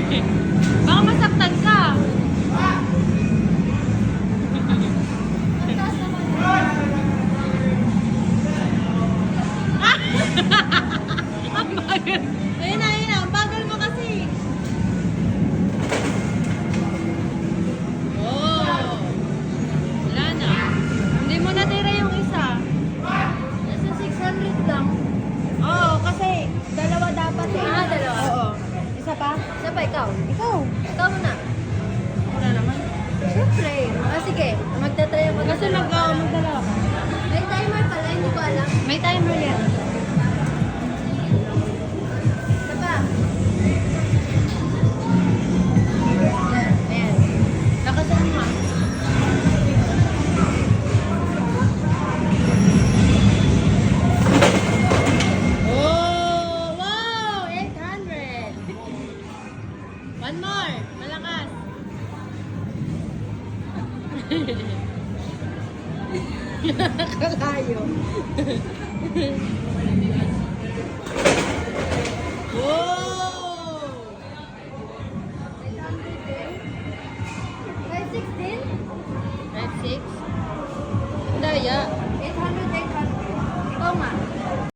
Baka masaktan ka. Ang bagal. Ayun na. Ang bagal mo kasi. Oh. Wala na. Hindi mo natira yung isa. Nasa 600 lang. Oo, kasi dalawa dapat eh. Ah, dalawa? Oo. Isa pa? Isa pa ikaw? Ikaw. Ikaw muna. Wala naman. Siyempre. Sige. Magtatry ako. Kasi magdalawa ka. May timer pala, hindi ko alam. May timer yan. Isa pa. Ayan. Lakasan mo. Oh! Wow! 800! One more! Malakas! Kalayo.